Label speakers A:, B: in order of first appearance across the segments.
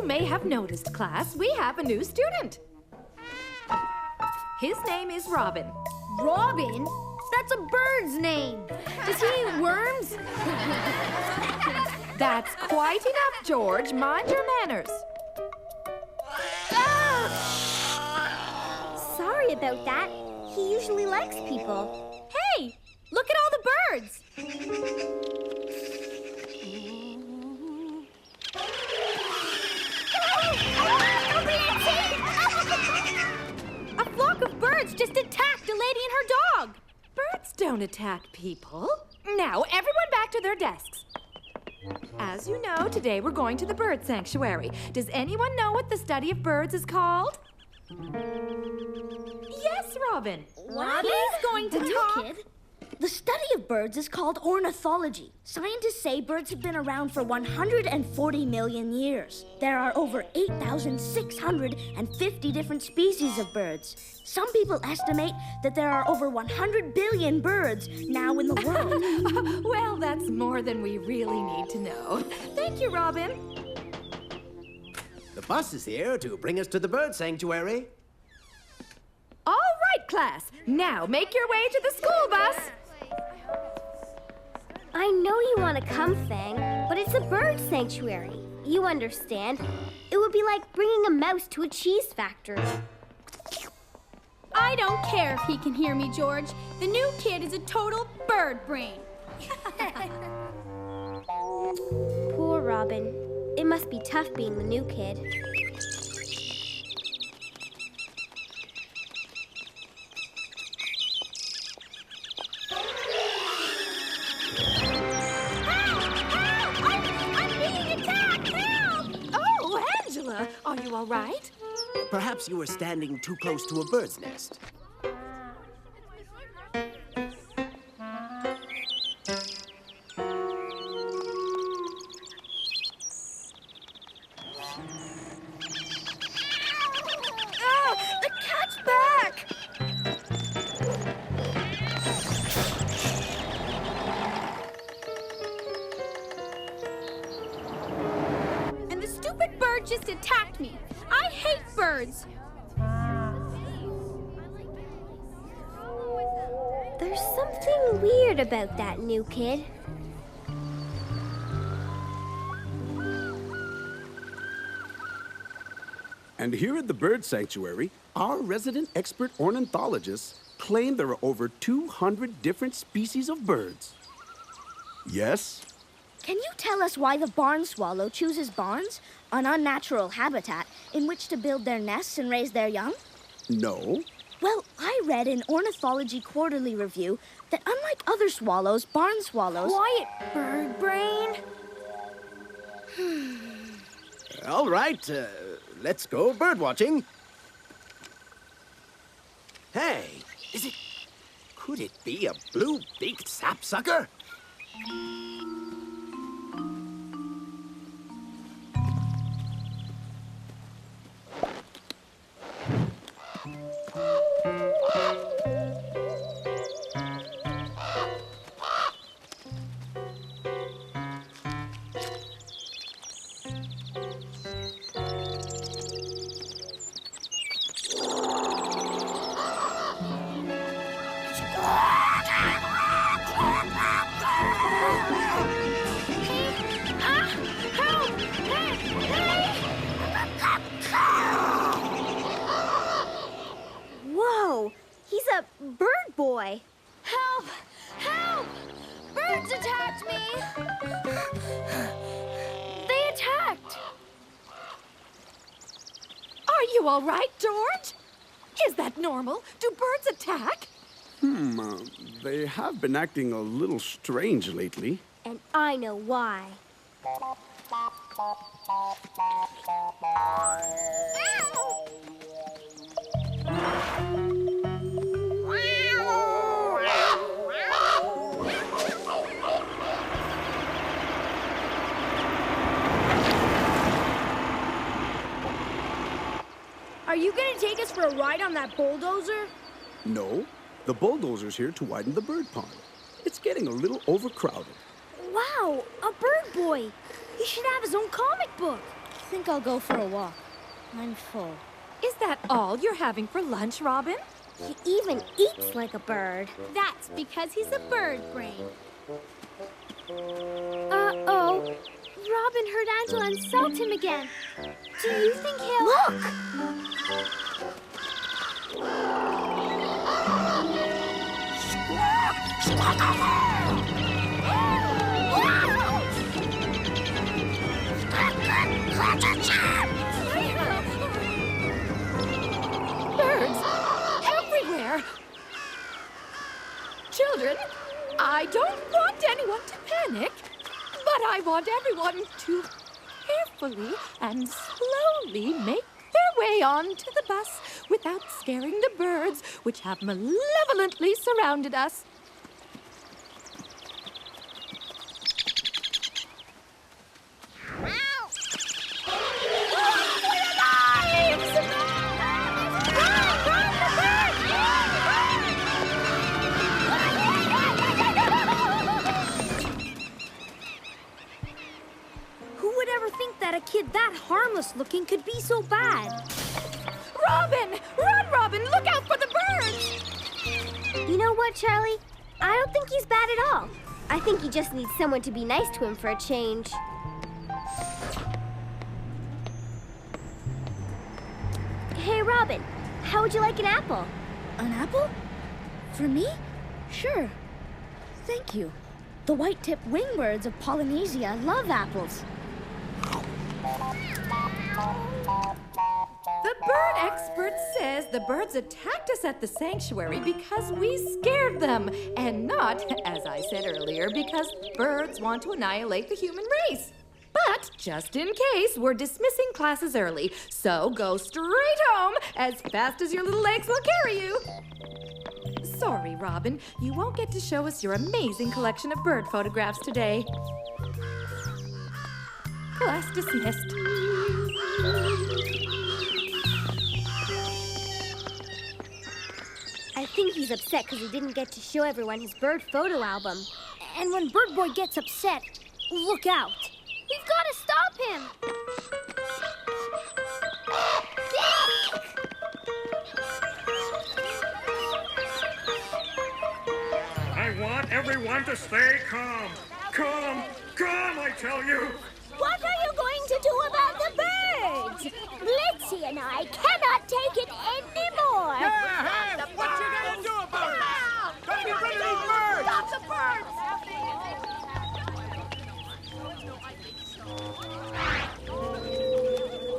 A: may have noticed, class, we have a new student. His name is Robin.
B: Robin? That's a bird's name. Does he eat worms?
A: That's quite enough, George. Mind your manners.
C: Sorry about that. He usually likes people.
B: Hey, look at all the birds. A flock of birds just attacked a lady and her dog.
A: Birds don't attack people. Now, everyone back to their desks. As you know, today we're going to the bird sanctuary. Does anyone know what the study of birds is called? Yes, Robin.
B: He's going to talk.
C: Kid. The study of birds is called ornithology. Scientists say birds have been around for 140 million years. There are over 8,650 different species of birds. Some people estimate that there are over 100 billion birds now in the world.
A: Well, that's more than we really need to know. Thank you, Robin.
D: The bus is here to bring us to the bird sanctuary.
A: All right, class. Now make your way to the school bus.
C: I know you want to come, Fang, but it's a bird sanctuary. You understand. It would be like bringing a mouse to a cheese factory.
B: I don't care if he can hear me, George. The new kid is a total bird brain.
C: Poor Robin. It must be tough being the new kid.
A: Are you all right?
D: Perhaps you were standing too close to a bird's nest.
B: The cat's back! And the stupid bird just attacked me. I hate birds.
C: There's something weird about that new kid.
E: And here at the bird sanctuary, our resident expert ornithologists claim there are over 200 different species of birds. Yes?
C: Can you tell us why the barn swallow chooses barns, an unnatural habitat, in which to build their nests and raise their young?
E: No.
C: Well, I read in Ornithology Quarterly Review that unlike other swallows, barn swallows...
B: Quiet, bird brain.
D: All right, let's go bird watching. Hey, could it be a blue-beaked sapsucker?
C: Whoa, he's a bird boy.
B: Help! Help! Birds attacked me! They attacked!
A: Are you all right, George? Is that normal? Do birds attack?
E: They have been acting a little strange lately.
C: And I know why.
B: Are you gonna take us for a ride on that bulldozer?
E: No, the bulldozer's here to widen the bird pond. It's getting a little overcrowded.
B: Wow, a bird boy. He should have his own comic book. think I'll go for a walk. I'm full.
A: Is that all you're having for lunch, Robin?
C: He even eats like a bird.
B: That's because he's a bird brain.
C: Uh-oh.
B: Robin heard Angela insult him again. Do you think he'll...
C: Look!
A: Birds everywhere. Children, I don't want anyone to panic, but I want everyone to carefully and slowly make their way onto the bus without scaring the birds which have malevolently surrounded us.
C: Who would ever think that a kid that harmless looking could be so bad?
A: Robin! Run, Robin! Look out for the birds!
C: You know what, Charlie? I don't think he's bad at all. I think he just needs someone to be nice to him for a change. Hey, Robin, how would you like an apple?
B: An apple? For me? Sure. Thank you. The white-tipped wingbirds of Polynesia love apples.
A: The bird expert says the birds attacked us at the sanctuary because we scared them, and not, as I said earlier, because birds want to annihilate the human race. But just in case, we're dismissing classes early, so go straight home as fast as your little legs will carry you. Sorry, Robin, you won't get to show us your amazing collection of bird photographs today. Class dismissed.
C: I think he's upset because he didn't get to show everyone his bird photo album.
B: And when Bird Boy gets upset, look out. We've got to stop him.
F: I want everyone to stay calm. Calm, calm, I tell you.
B: What are you going to do about the birds? Blitzy and I cannot take it anymore.
D: Hey, what you gonna do about it? Gotta get rid of these birds!
B: Stop the birds!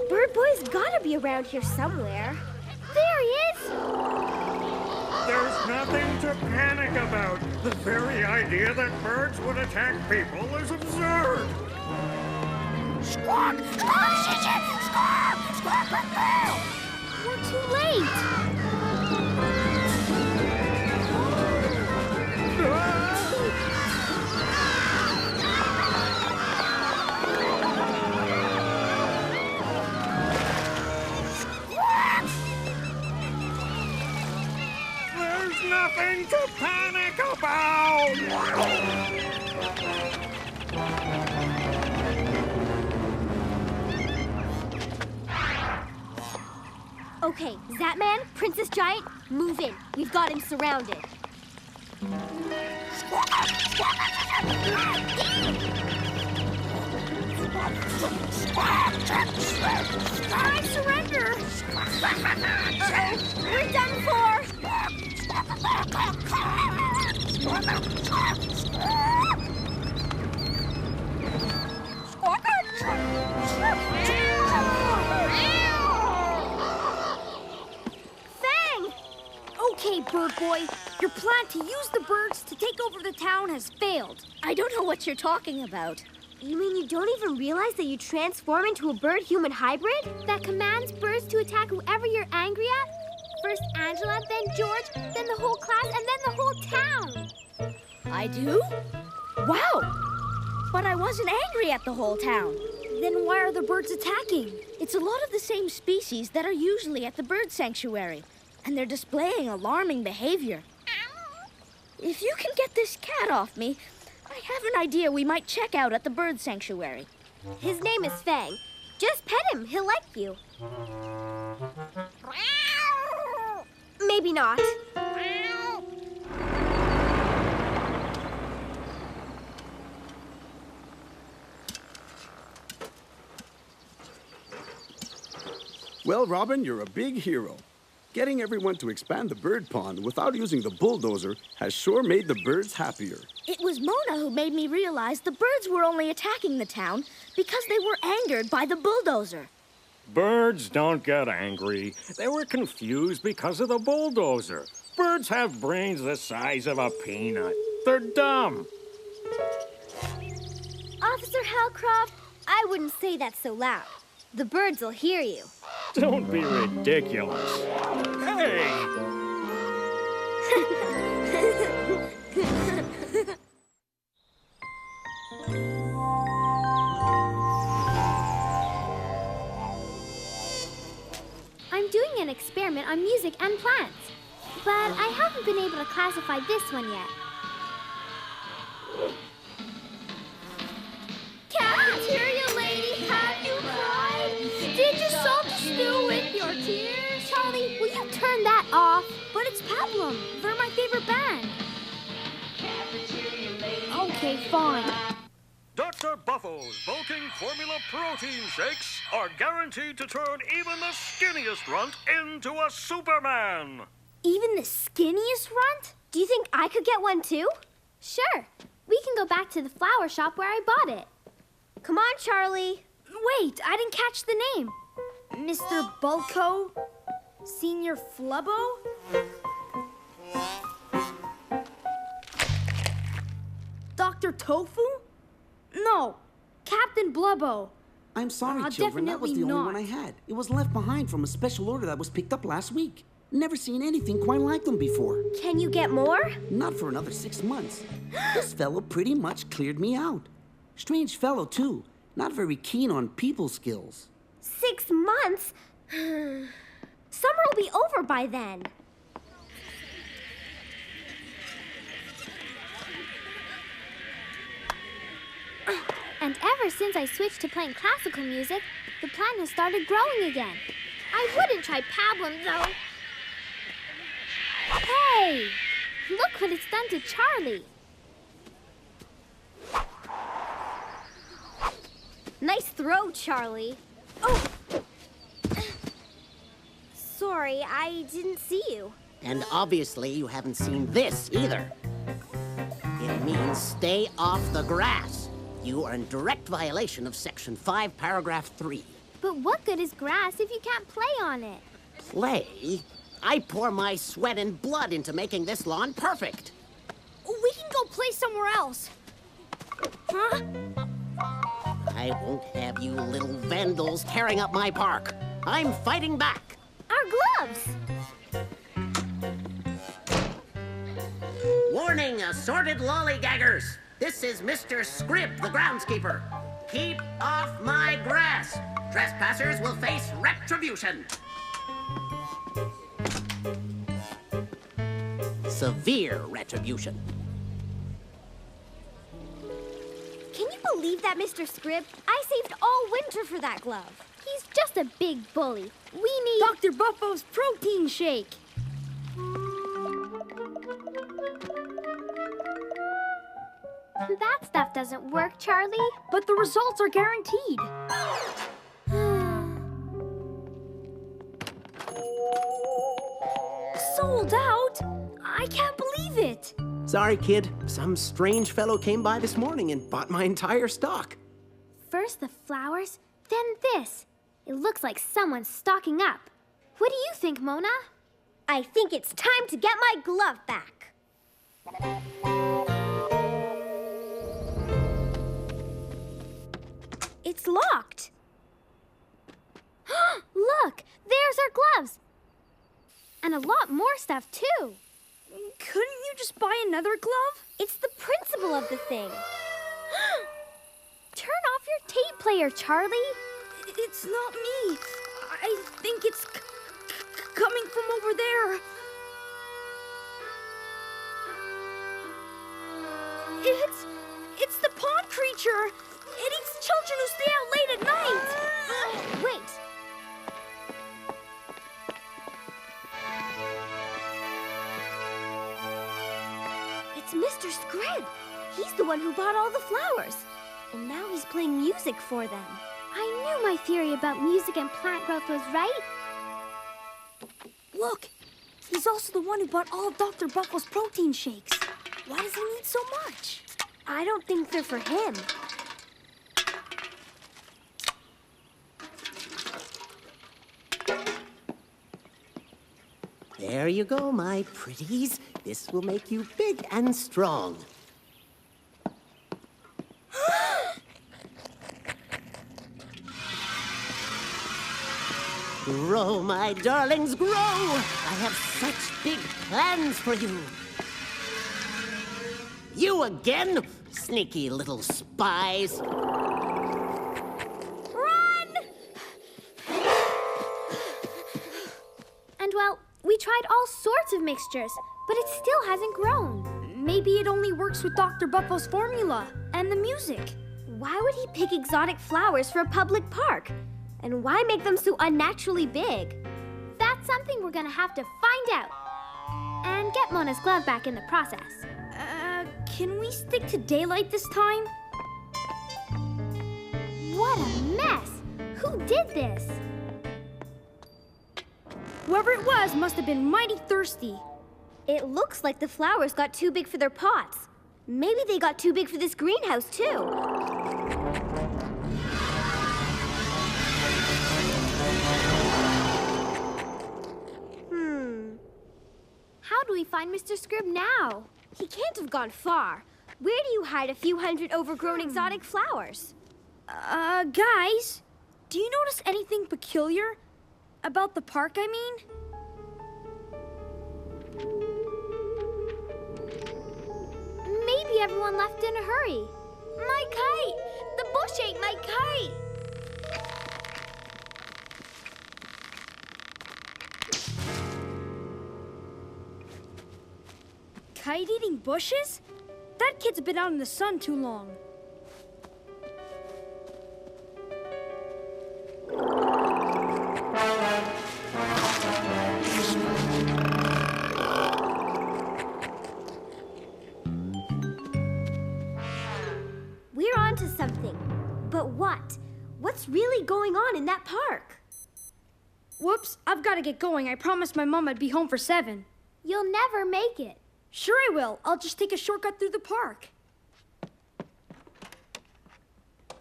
C: Bird Boy's gotta be around here somewhere. There he is!
F: There's nothing to panic about. The very idea that birds would attack people is absurd.
C: Squawk! Squawk! Squawk! Squawk! We're too late!
F: There's nothing to panic about.
C: Okay, Zatman, Princess Giant, move in. We've got him surrounded.
B: I surrender. We're done for.
C: Fang! Okay, Bird Boy, your plan to use the birds to take over the town has failed.
B: I don't know what you're talking about.
C: You mean you don't even realize that you transform into a bird-human hybrid?
B: That commands birds to attack whoever you're angry at? First Angela, then George, then the whole class, and then the whole town. I do? Wow! But I wasn't angry at the whole town.
C: Then why are the birds attacking?
B: It's a lot of the same species that are usually at the bird sanctuary, and they're displaying alarming behavior. If you can get this cat off me, I have an idea we might check out at the bird sanctuary.
C: His name is Fang. Just pet him. He'll like you. Maybe not.
E: Well, Robin, you're a big hero. Getting everyone to expand the bird pond without using the bulldozer has sure made the birds happier.
G: It was Mona who made me realize the birds were only attacking the town because they were angered by the bulldozer.
F: Birds don't get angry. They were confused because of the bulldozer. Birds have brains the size of a peanut. They're dumb.
C: Officer Halcroft, I wouldn't say that so loud. The birds will hear you.
F: Don't be ridiculous. Hey!
B: I'm doing an experiment on music and plants, but I haven't been able to classify this one yet. Cafeteria lady, have you cried? Did you salt the stew with your tears? Charlie, will you turn that off?
G: But it's Pablum. They're my favorite band. Okay, fine.
F: Dr. Buffo's bulking formula protein shakes are guaranteed to turn even the skinniest runt into a Superman.
G: Even the skinniest runt?
C: Do you think I could get one too?
B: Sure. We can go back to the flower shop where I bought it.
C: Come on, Charlie.
G: Wait, I didn't catch the name. Mr. Bulko? Senior Flubbo? Dr. Tofu? No, Captain Blubbo.
H: I'm sorry, children. That was the
G: Definitely
H: only one
G: not.
H: I had. It was left behind from a special order that was picked up last week. Never seen anything quite like them before.
C: Can you get more?
H: Not for another 6 months. This fellow pretty much cleared me out. Strange fellow, too. Not very keen on people skills.
C: 6 months? Summer will be over by then.
B: And ever since I switched to playing classical music, the plant has started growing again. I wouldn't try Pablum, though. Hey! Look what it's done to Charlie.
C: Nice throw, Charlie. Oh! Sorry, I didn't see you.
I: And obviously you haven't seen this either. It means stay off the grass. You are in direct violation of Section 5, Paragraph 3.
B: But what good is grass if you can't play on it?
I: Play? I pour my sweat and blood into making this lawn perfect.
G: We can go play somewhere else. Huh?
I: I won't have you little vandals tearing up my park. I'm fighting back.
C: Our gloves!
I: Warning, assorted lollygaggers. This is Mr. Scribb, the groundskeeper. Keep off my grass. Trespassers will face retribution. Severe retribution.
C: Can you believe that, Mr. Scribb? I saved all winter for that glove.
B: He's just a big bully. We need...
G: Dr. Buffo's protein shake.
B: That stuff doesn't work, Charlie.
G: But the results are guaranteed. Sold out? I can't believe it.
H: Sorry, kid. Some strange fellow came by this morning and bought my entire stock.
B: First the flowers, then this. It looks like someone's stocking up. What do you think, Mona?
C: I think it's time to get my glove back.
G: It's locked.
B: Look, there's our gloves. And a lot more stuff, too.
G: Couldn't you just buy another glove?
C: It's the principle of the thing.
B: Turn off your tape player, Charlie.
G: It's not me. I think it's coming from over there. It's the pond creature. It eats children who stay out late at night.
C: Wait. It's Mr. Scribb. He's the one who bought all the flowers. And now he's playing music for them.
B: I knew my theory about music and plant growth was right.
G: Look, he's also the one who bought all of Dr. Buckle's protein shakes. Why does he need so much?
C: I don't think they're for him.
I: There you go, my pretties. This will make you big and strong. Grow, my darlings, grow! I have such big plans for you. You again, sneaky little spies.
B: Run! And well, we tried all sorts of mixtures, but it still hasn't grown.
G: Maybe it only works with Dr. Buckle's formula and the music.
C: Why would he pick exotic flowers for a public park? And why make them so unnaturally big?
B: That's something we're gonna have to find out. And get Mona's glove back in the process.
G: Can we stick to daylight this time?
B: What a mess! Who did this?
G: Whoever it was must have been mighty thirsty.
C: It looks like the flowers got too big for their pots. Maybe they got too big for this greenhouse, too.
B: How do we find Mr. Scribb now?
C: He can't have gone far. Where do you hide a few hundred overgrown exotic flowers?
G: Guys, do you notice anything peculiar? About the park, I mean?
B: Maybe everyone left in a hurry. My kite! The bush ate my kite!
G: Kite-eating bushes? That kid's been out in the sun too long.
C: We're on to something. But what? What's really going on in that park?
G: Whoops, I've got to get going. I promised my mom I'd be home for 7.
B: You'll never make it.
G: Sure I will. I'll just take a shortcut through the park.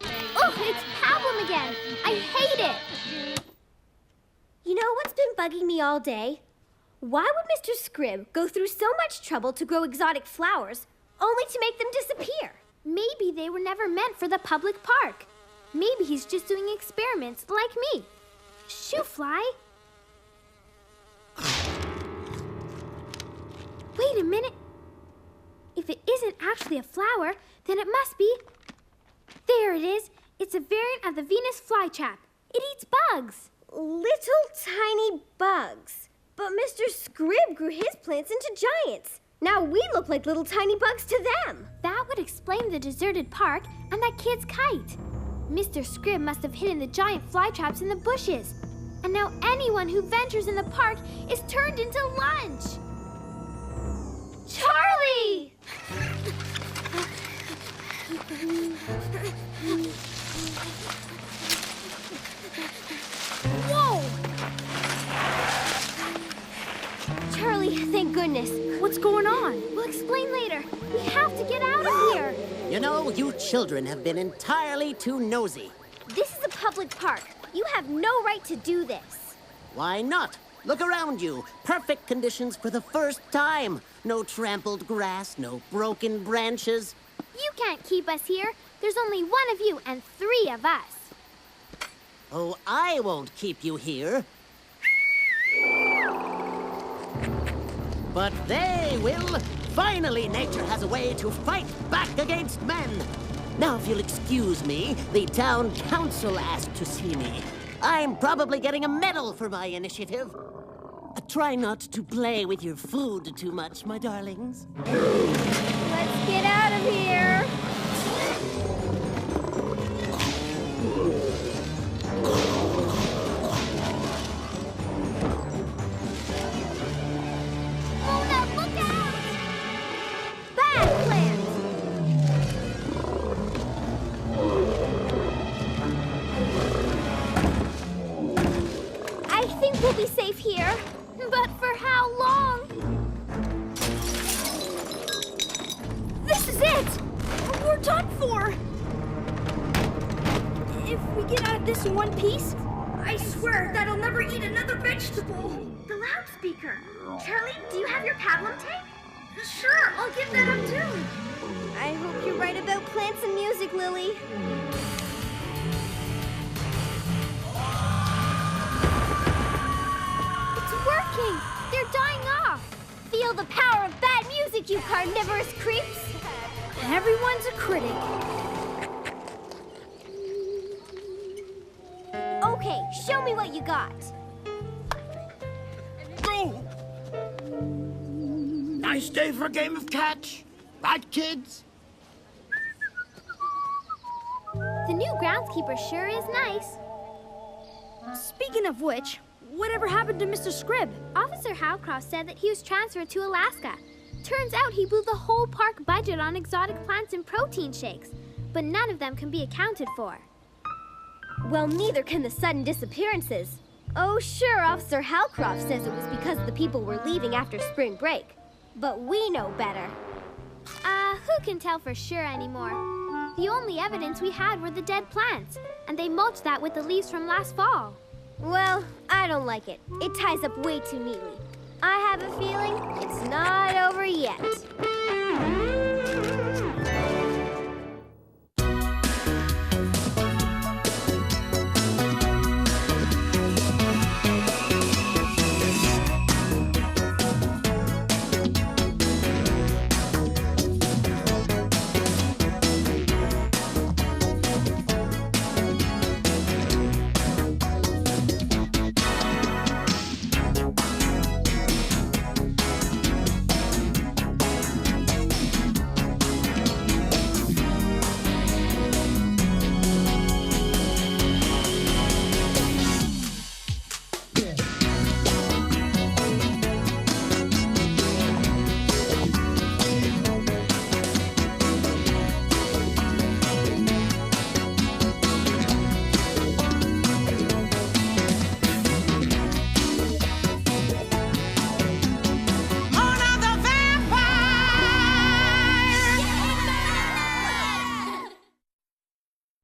B: Oh, it's Pablum again. I hate it.
C: You know what's been bugging me all day? Why would Mr. Scribb go through so much trouble to grow exotic flowers, only to make them disappear?
B: Maybe they were never meant for the public park. Maybe he's just doing experiments like me. Shoo, fly. Wait a minute. If it isn't actually a flower, then it must be... There it is. It's a variant of the Venus flytrap. It eats bugs.
C: Little tiny bugs. But Mr. Scribb grew his plants into giants. Now we look like little tiny bugs to them.
B: That would explain the deserted park and that kid's kite. Mr. Scribb must have hidden the giant flytraps in the bushes. And now anyone who ventures in the park is turned into lunch. Charlie!
G: Whoa!
C: Charlie, thank goodness.
G: What's going on?
B: We'll explain later. We have to get out of here.
I: You know, you children have been entirely too nosy.
C: This is a public park. You have no right to do this.
I: Why not? Look around you. Perfect conditions for the first time. No trampled grass, no broken branches.
B: You can't keep us here. There's only one of you and 3 of us.
I: Oh, I won't keep you here. But they will. Finally, nature has a way to fight back against men. Now, if you'll excuse me, the town council asked to see me. I'm probably getting a medal for my initiative. Try not to play with your food too much, my darlings.
B: Let's get out of here.
G: This is it! We're done for! If we get out of this in one piece, I swear that I'll never eat another vegetable.
C: The loudspeaker. Charlie, do you have your pablum tape? Sure, I'll give that up too. I hope you're right about plants and music, Lily. It's working! They're dying off! Feel the power of bad music, you carnivorous creeps!
G: Everyone's a critic.
C: Okay, show me what you got.
D: Go! Nice day for a game of catch. Right, kids?
B: The new groundskeeper sure is nice.
G: Speaking of which, whatever happened to Mr. Scribb?
B: Officer Howcroft said that he was transferred to Alaska. Turns out he blew the whole park budget on exotic plants and protein shakes, but none of them can be accounted for.
C: Well, neither can the sudden disappearances. Oh, sure, Officer Howcroft says it was because the people were leaving after spring break. But we know better.
B: Who can tell for sure anymore? The only evidence we had were the dead plants, and they mulched that with the leaves from last fall.
C: Well, I don't like it. It ties up way too neatly. I have a feeling it's not over yet.